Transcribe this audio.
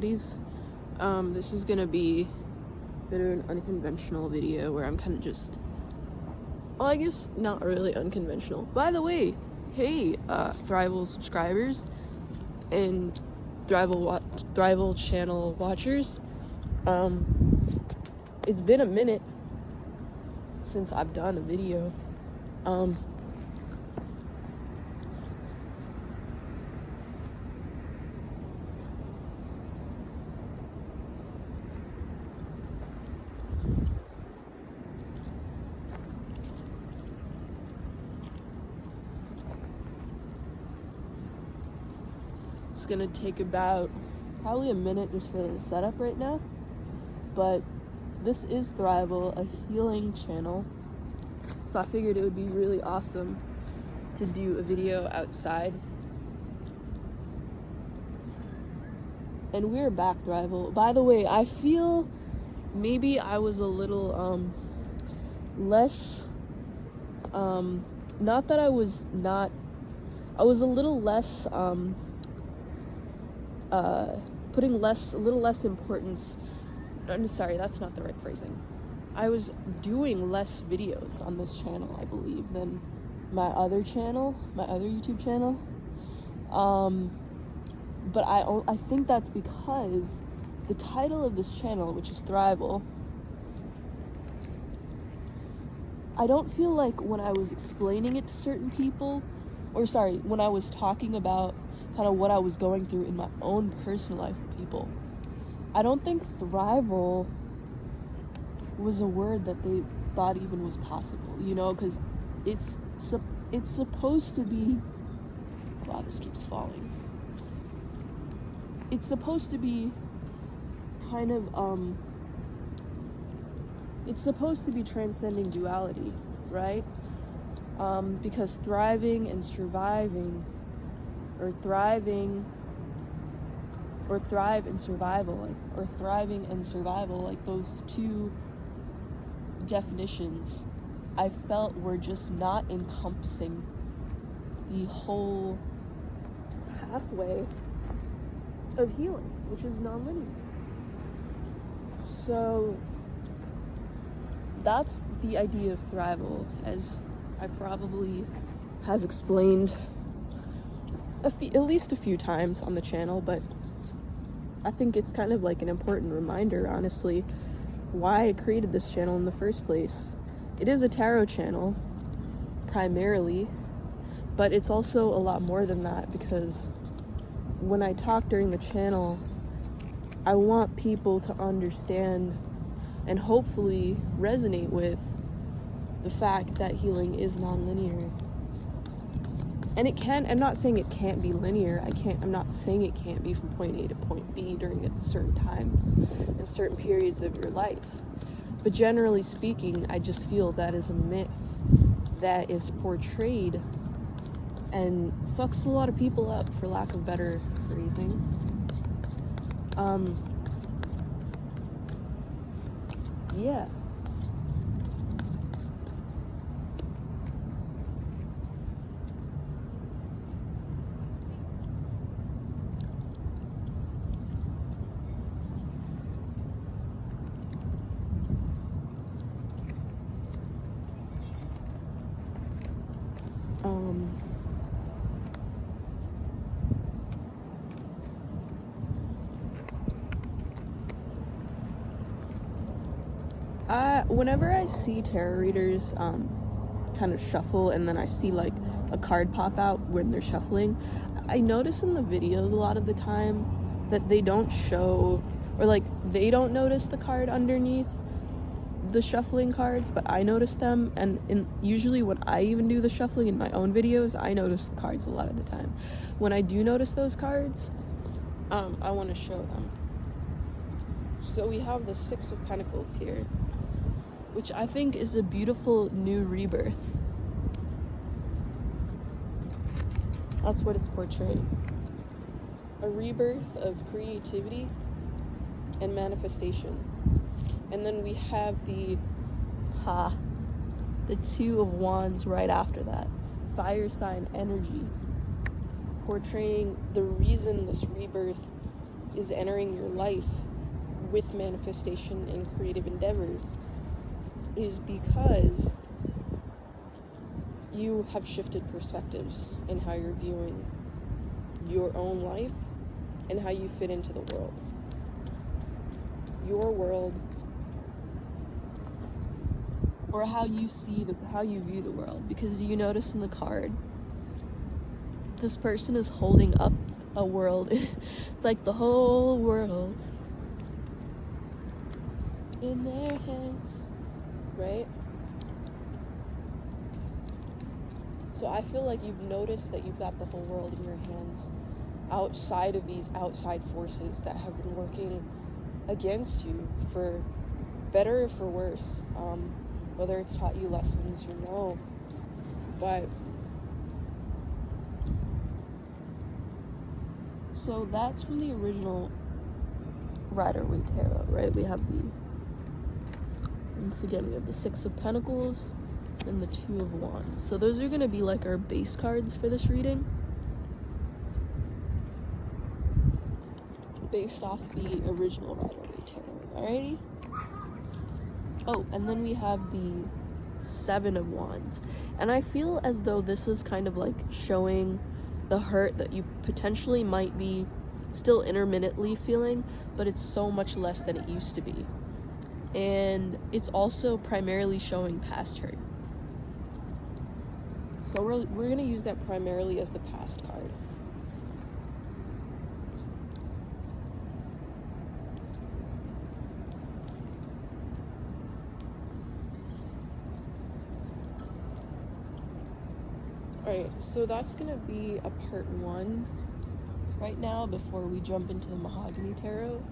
This is gonna be a bit of an unconventional video where I'm kind of just, well, I guess not really unconventional. By the way, hey, Thrival subscribers and Thrival channel watchers, it's been a minute since I've done a video. It's gonna take about probably a minute just for the setup right now, but this is Thrival, a healing channel, so I figured it would be really awesome to do a video outside. And we're back, Thrival. By the way, I feel maybe I was a little less not that I was not, I was a little less putting a little less importance. I'm sorry, that's not the right phrasing. I was doing less videos on this channel, I believe, than my other YouTube channel. But I think that's because the title of this channel, which is Thrival, I don't feel like when I was explaining it to certain people, when I was talking about kind of what I was going through in my own personal life with people, I don't think Thrival was a word that they thought even was possible, you know, because it's supposed to be, wow, this keeps falling. It's supposed to be kind of, it's supposed to be transcending duality, right? Because thriving and surviving, or thriving, or thrive and survival, or thriving and survival, like those two definitions, I felt were just not encompassing the whole pathway of healing, which is nonlinear. So that's the idea of Thrival, as I probably have explained at least a few times on the channel, but I think it's kind of like an important reminder, honestly, why I created this channel in the first place. It is a tarot channel, primarily, but it's also a lot more than that, because when I talk during the channel, I want people to understand and hopefully resonate with the fact that healing is non-linear. And it can, I'm not saying it can't be linear. I'm not saying it can't be from point A to point B during certain times and certain periods of your life. But generally speaking, I just feel that is a myth that is portrayed and fucks a lot of people up, for lack of better phrasing. Yeah. Whenever I see tarot readers kind of shuffle, and then I see like a card pop out when they're shuffling, I notice in the videos a lot of the time that they don't show, or like they don't notice the card underneath the shuffling cards, but I notice them. And usually when I even do the shuffling in my own videos, I notice the cards a lot of the time. When I do notice those cards, I want to show them. So we have the Six of Pentacles here, which I think is a beautiful new rebirth. That's what it's portraying. A rebirth of creativity and manifestation. And then we have the Two of Wands right after that. Fire sign energy, portraying the reason this rebirth is entering your life with manifestation and creative endeavors is because you have shifted perspectives in how you're viewing your own life and how you fit into the world. Your world, or how you view the world. Because you notice in the card, this person is holding up a world. It's like the whole world in their hands, right? So I feel like you've noticed that you've got the whole world in your hands outside of these outside forces that have been working against you for better or for worse, whether it's taught you lessons or no. But so that's from the original Rider-Waite Tarot, right? We have once again, we have the Six of Pentacles and the Two of Wands. So those are going to be like our base cards for this reading, based off the original Rider-Waite Tarot. Alrighty? Oh, and then we have the Seven of Wands. And I feel as though this is kind of like showing the hurt that you potentially might be still intermittently feeling, but it's so much less than it used to be. And it's also primarily showing past hurt. So we're going to use that primarily as the past card. Alright, so that's going to be a part one right now before we jump into the Mahogany Tarot.